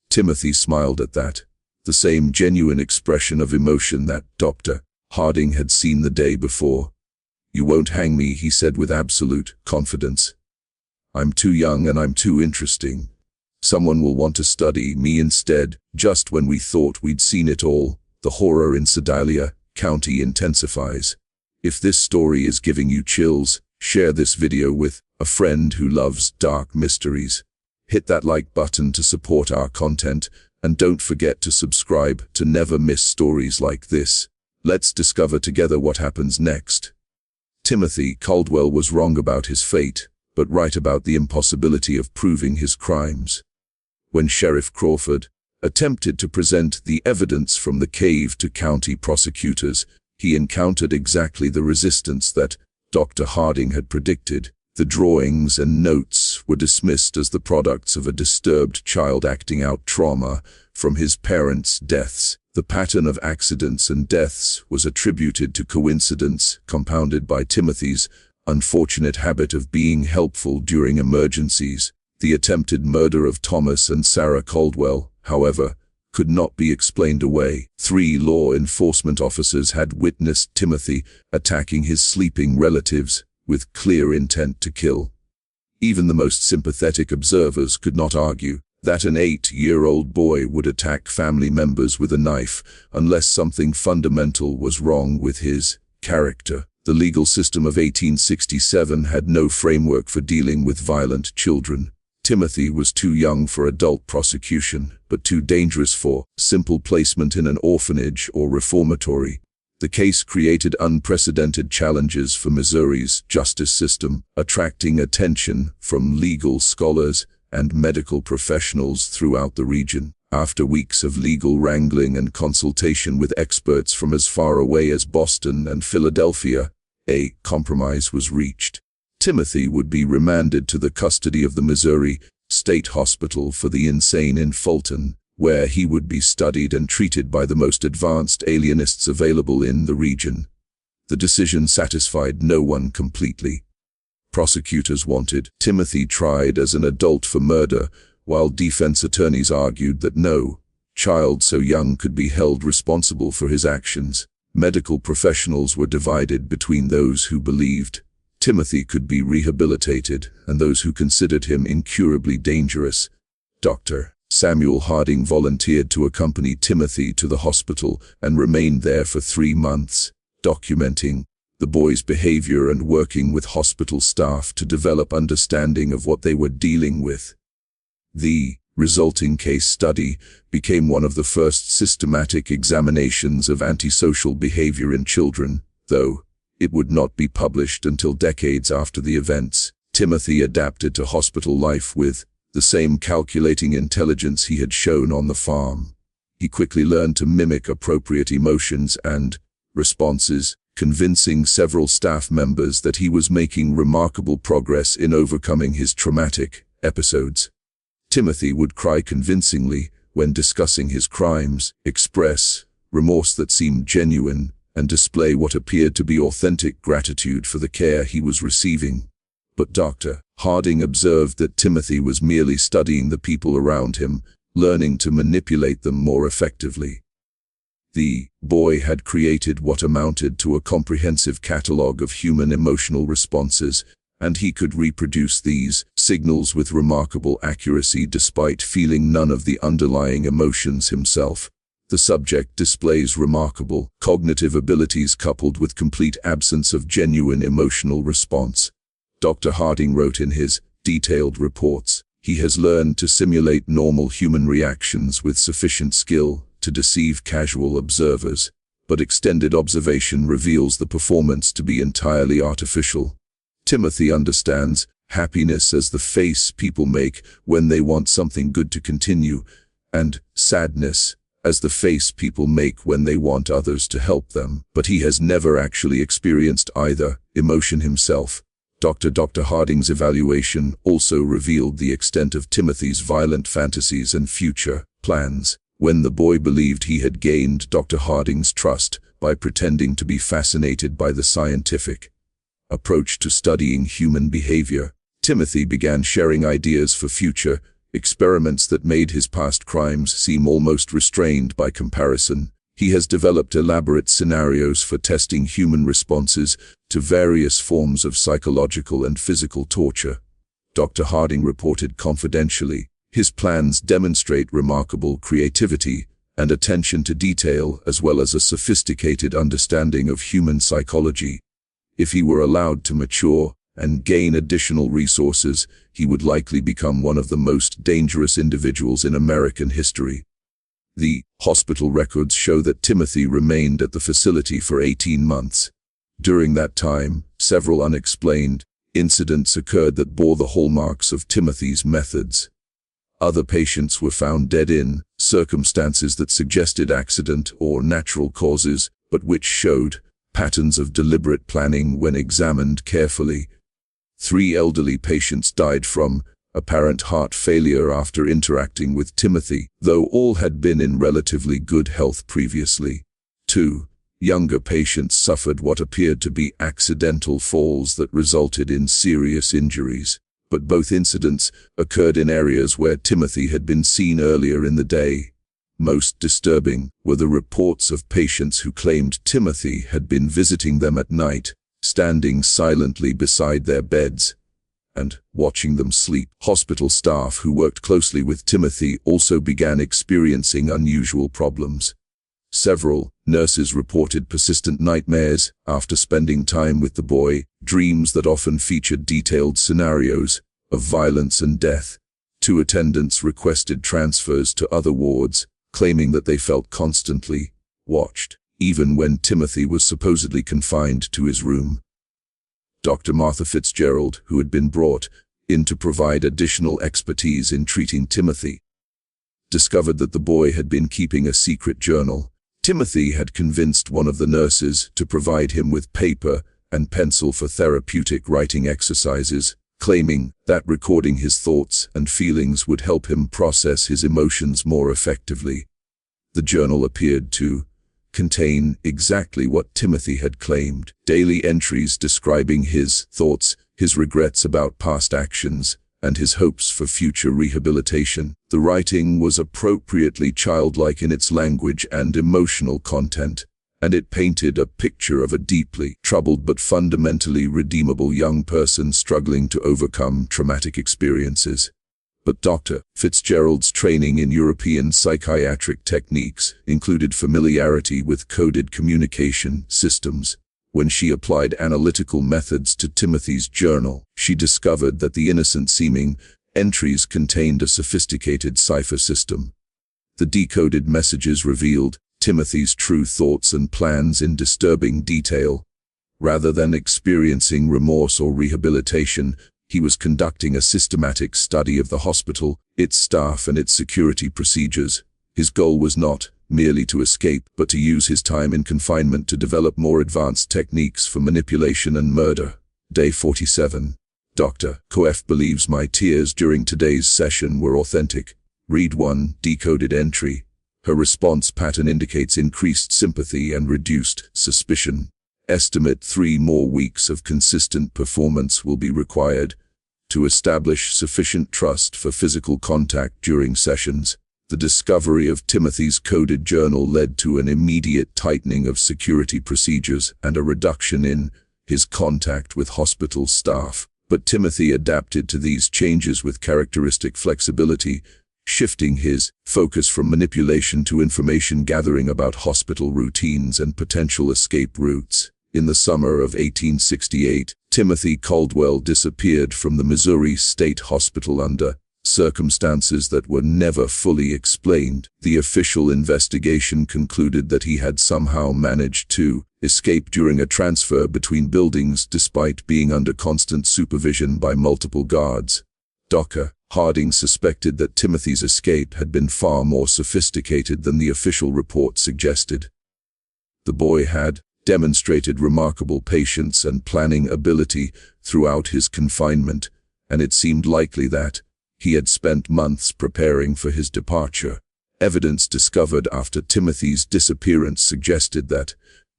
Timothy smiled at that, the same genuine expression of emotion that Dr. Harding had seen the day before. "You won't hang me," he said with absolute confidence. "I'm too young and I'm too interesting. Someone will want to study me instead." Just when we thought we'd seen it all, the horror in Sedalia County intensifies. If this story is giving you chills, share this video with a friend who loves dark mysteries. Hit that like button to support our content, and don't forget to subscribe to never miss stories like this. Let's discover together what happens next. Timothy Caldwell was wrong about his fate, but right about the impossibility of proving his crimes. When Sheriff Crawford attempted to present the evidence from the cave to county prosecutors, he encountered exactly the resistance that Dr. Harding had predicted. The drawings and notes were dismissed as the products of a disturbed child acting out trauma from his parents' deaths. The pattern of accidents and deaths was attributed to coincidence, compounded by Timothy's unfortunate habit of being helpful during emergencies. The attempted murder of Thomas and Sarah Caldwell, however, could not be explained away. 3 law enforcement officers had witnessed Timothy attacking his sleeping relatives with clear intent to kill. Even the most sympathetic observers could not argue that an 8-year-old boy would attack family members with a knife unless something fundamental was wrong with his character. The legal system of 1867 had no framework for dealing with violent children. Timothy was too young for adult prosecution, but too dangerous for simple placement in an orphanage or reformatory. The case created unprecedented challenges for Missouri's justice system, attracting attention from legal scholars and medical professionals throughout the region. After weeks of legal wrangling and consultation with experts from as far away as Boston and Philadelphia, a compromise was reached. Timothy would be remanded to the custody of the Missouri State Hospital for the Insane in Fulton, where he would be studied and treated by the most advanced alienists available in the region. The decision satisfied no one completely. Prosecutors wanted Timothy tried as an adult for murder, while defense attorneys argued that no child so young could be held responsible for his actions. Medical professionals were divided between those who believed Timothy could be rehabilitated and those who considered him incurably dangerous. Dr. Samuel Harding volunteered to accompany Timothy to the hospital and remained there for 3 months, documenting the boy's behavior and working with hospital staff to develop understanding of what they were dealing with. The resulting case study became one of the first systematic examinations of antisocial behavior in children, though it would not be published until decades after the events. Timothy adapted to hospital life with the same calculating intelligence he had shown on the farm. He quickly learned to mimic appropriate emotions and responses, convincing several staff members that he was making remarkable progress in overcoming his traumatic episodes. Timothy would cry convincingly when discussing his crimes, express remorse that seemed genuine, and display what appeared to be authentic gratitude for the care he was receiving. But Dr. Harding observed that Timothy was merely studying the people around him, learning to manipulate them more effectively. The boy had created what amounted to a comprehensive catalogue of human emotional responses, and he could reproduce these signals with remarkable accuracy despite feeling none of the underlying emotions himself. The subject displays remarkable cognitive abilities coupled with complete absence of genuine emotional response. Dr. Harding wrote in his detailed reports, he has learned to simulate normal human reactions with sufficient skill to deceive casual observers, but extended observation reveals the performance to be entirely artificial. Timothy understands happiness as the face people make when they want something good to continue, and sadness as the face people make when they want others to help them, but he has never actually experienced either emotion himself. Dr. Harding's evaluation also revealed the extent of Timothy's violent fantasies and future plans. When the boy believed he had gained Dr. Harding's trust by pretending to be fascinated by the scientific approach to studying human behavior, Timothy began sharing ideas for future experiments that made his past crimes seem almost restrained by comparison. He has developed elaborate scenarios for testing human responses to various forms of psychological and physical torture. Dr. Harding reported confidentially, his plans demonstrate remarkable creativity and attention to detail as well as a sophisticated understanding of human psychology. If he were allowed to mature and gain additional resources, he would likely become one of the most dangerous individuals in American history. The hospital records show that Timothy remained at the facility for 18 months. During that time, several unexplained incidents occurred that bore the hallmarks of Timothy's methods. Other patients were found dead in circumstances that suggested accident or natural causes, but which showed patterns of deliberate planning when examined carefully. 3 elderly patients died from apparent heart failure after interacting with Timothy, though all had been in relatively good health previously. 2 younger patients suffered what appeared to be accidental falls that resulted in serious injuries, but both incidents occurred in areas where Timothy had been seen earlier in the day. Most disturbing were the reports of patients who claimed Timothy had been visiting them at night, standing silently beside their beds. and watching them sleep. Hospital staff who worked closely with Timothy also began experiencing unusual problems. Several nurses reported persistent nightmares after spending time with the boy, dreams that often featured detailed scenarios of violence and death. 2 attendants requested transfers to other wards, claiming that they felt constantly watched, even when Timothy was supposedly confined to his room. Dr. Martha Fitzgerald, who had been brought in to provide additional expertise in treating Timothy, discovered that the boy had been keeping a secret journal. Timothy had convinced one of the nurses to provide him with paper and pencil for therapeutic writing exercises, claiming that recording his thoughts and feelings would help him process his emotions more effectively. The journal appeared to contain exactly what Timothy had claimed: daily entries describing his thoughts, his regrets about past actions, and his hopes for future rehabilitation. The writing was appropriately childlike in its language and emotional content, and it painted a picture of a deeply troubled but fundamentally redeemable young person struggling to overcome traumatic experiences. But Dr. Fitzgerald's training in European psychiatric techniques included familiarity with coded communication systems. When she applied analytical methods to Timothy's journal, she discovered that the innocent-seeming entries contained a sophisticated cipher system. The decoded messages revealed Timothy's true thoughts and plans in disturbing detail. Rather than experiencing remorse or rehabilitation, he was conducting a systematic study of the hospital, its staff, and its security procedures. His goal was not merely to escape, but to use his time in confinement to develop more advanced techniques for manipulation and murder. Day 47. Dr. Coef believes my tears during today's session were authentic. Read 1. Decoded entry. Her response pattern indicates increased sympathy and reduced suspicion. Estimate 3 more weeks of consistent performance will be required to establish sufficient trust for physical contact during sessions. The discovery of Timothy's coded journal led to an immediate tightening of security procedures and a reduction in his contact with hospital staff. But Timothy adapted to these changes with characteristic flexibility, shifting his focus from manipulation to information gathering about hospital routines and potential escape routes. In the summer of 1868, Timothy Caldwell disappeared from the Missouri State Hospital under circumstances that were never fully explained. The official investigation concluded that he had somehow managed to escape during a transfer between buildings despite being under constant supervision by multiple guards. Dr. Harding suspected that Timothy's escape had been far more sophisticated than the official report suggested. The boy had demonstrated remarkable patience and planning ability throughout his confinement, and it seemed likely that he had spent months preparing for his departure. Evidence discovered after Timothy's disappearance suggested that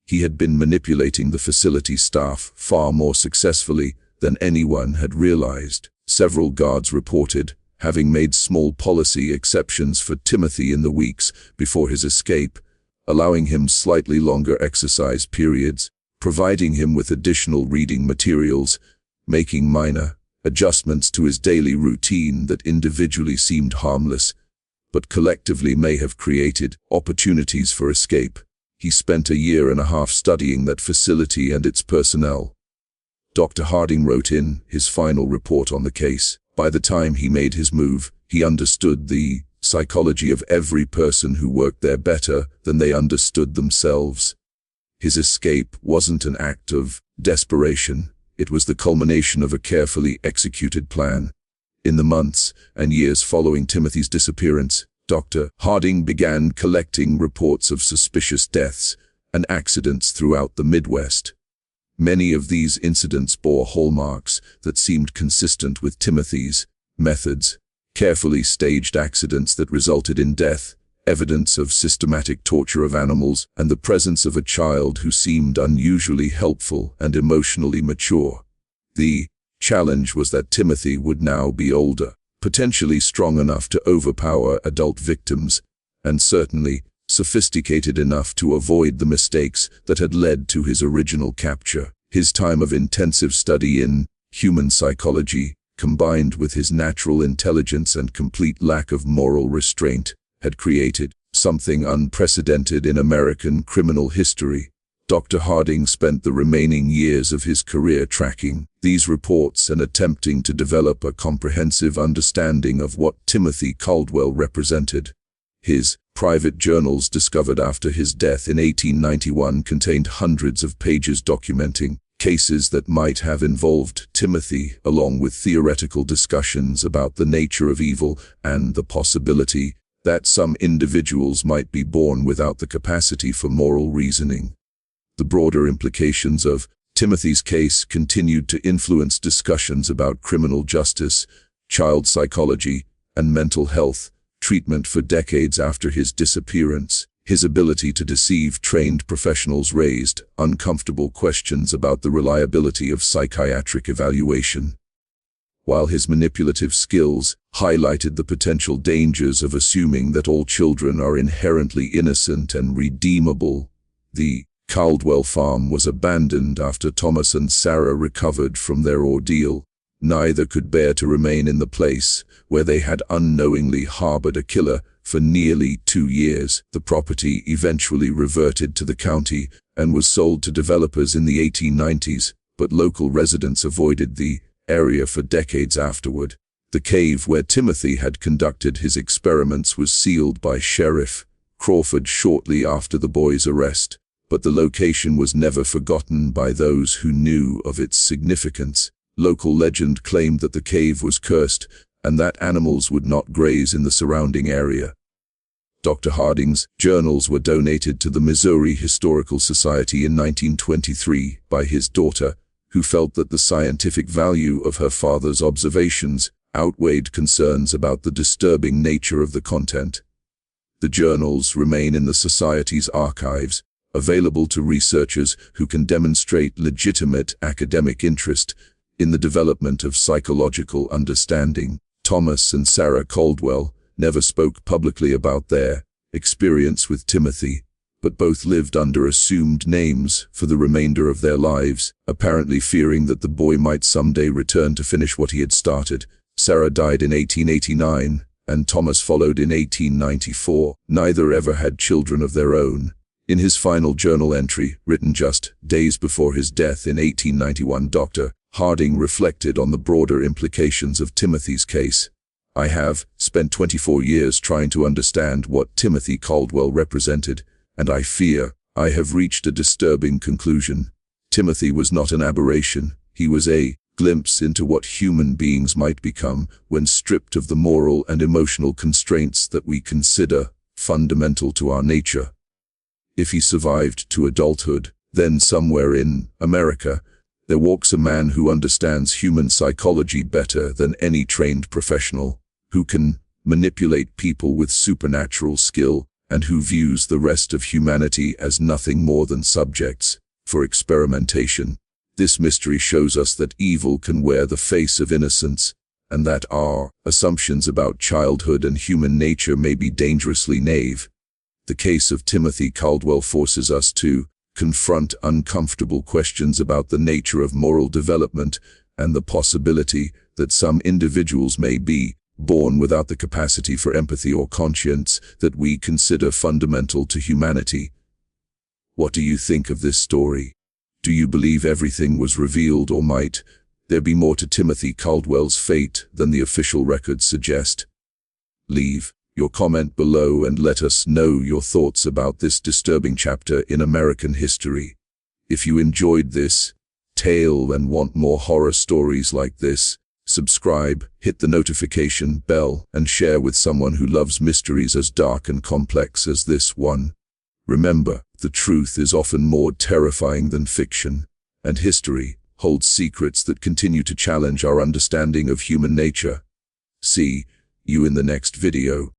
he had been manipulating the facility staff far more successfully than anyone had realized. Several guards reported having made small policy exceptions for Timothy in the weeks before his escape, allowing him slightly longer exercise periods, providing him with additional reading materials, making minor adjustments to his daily routine that individually seemed harmless, but collectively may have created opportunities for escape. He spent a year and a half studying that facility and its personnel. Dr. Harding wrote in his final report on the case. By the time he made his move, he understood the psychology of every person who worked there better than they understood themselves. His escape wasn't an act of desperation. It was the culmination of a carefully executed plan. In the months and years following Timothy's disappearance, Dr. Harding began collecting reports of suspicious deaths and accidents throughout the Midwest. Many of these incidents bore hallmarks that seemed consistent with Timothy's methods: carefully staged accidents that resulted in death, evidence of systematic torture of animals, and the presence of a child who seemed unusually helpful and emotionally mature. The challenge was that Timothy would now be older, potentially strong enough to overpower adult victims, and certainly sophisticated enough to avoid the mistakes that had led to his original capture. His time of intensive study in human psychology combined with his natural intelligence and complete lack of moral restraint, had created something unprecedented in American criminal history. Dr. Harding spent the remaining years of his career tracking these reports and attempting to develop a comprehensive understanding of what Timothy Caldwell represented. His private journals, discovered after his death in 1891, contained hundreds of pages documenting cases that might have involved Timothy, along with theoretical discussions about the nature of evil and the possibility that some individuals might be born without the capacity for moral reasoning. The broader implications of Timothy's case continued to influence discussions about criminal justice, child psychology, and mental health treatment for decades after his disappearance. His ability to deceive trained professionals raised uncomfortable questions about the reliability of psychiatric evaluation, while his manipulative skills highlighted the potential dangers of assuming that all children are inherently innocent and redeemable. The Caldwell farm was abandoned after Thomas and Sarah recovered from their ordeal. Neither could bear to remain in the place where they had unknowingly harbored a killer for nearly 2 years. The property eventually reverted to the county and was sold to developers in the 1890s, but local residents avoided the area for decades afterward. The cave where Timothy had conducted his experiments was sealed by Sheriff Crawford shortly after the boy's arrest, but the location was never forgotten by those who knew of its significance. Local legend claimed that the cave was cursed and that animals would not graze in the surrounding area. Dr. Harding's journals were donated to the Missouri Historical Society in 1923 by his daughter, who felt that the scientific value of her father's observations outweighed concerns about the disturbing nature of the content. The journals remain in the Society's archives, available to researchers who can demonstrate legitimate academic interest in the development of psychological understanding. Thomas and Sarah Caldwell never spoke publicly about their experience with Timothy, but both lived under assumed names for the remainder of their lives, apparently fearing that the boy might someday return to finish what he had started. Sarah died in 1889, and Thomas followed in 1894. Neither ever had children of their own. In his final journal entry, written just days before his death in 1891, Dr. Harding reflected on the broader implications of Timothy's case. "I have spent 24 years trying to understand what Timothy Caldwell represented, and I fear I have reached a disturbing conclusion. Timothy was not an aberration. He was a glimpse into what human beings might become when stripped of the moral and emotional constraints that we consider fundamental to our nature. If he survived to adulthood, then somewhere in America, there walks a man who understands human psychology better than any trained professional, who can manipulate people with supernatural skill, and who views the rest of humanity as nothing more than subjects for experimentation. This mystery shows us that evil can wear the face of innocence, and that our assumptions about childhood and human nature may be dangerously naive. The case of Timothy Caldwell forces us to confront uncomfortable questions about the nature of moral development and the possibility that some individuals may be born without the capacity for empathy or conscience that we consider fundamental to humanity. What do you think of this story? Do you believe everything was revealed, or might there be more to Timothy Caldwell's fate than the official records suggest? Leave your comment below and let us know your thoughts about this disturbing chapter in American history. If you enjoyed this tale and want more horror stories like this, subscribe, hit the notification bell, and share with someone who loves mysteries as dark and complex as this one. Remember, the truth is often more terrifying than fiction, and history holds secrets that continue to challenge our understanding of human nature. See you in the next video.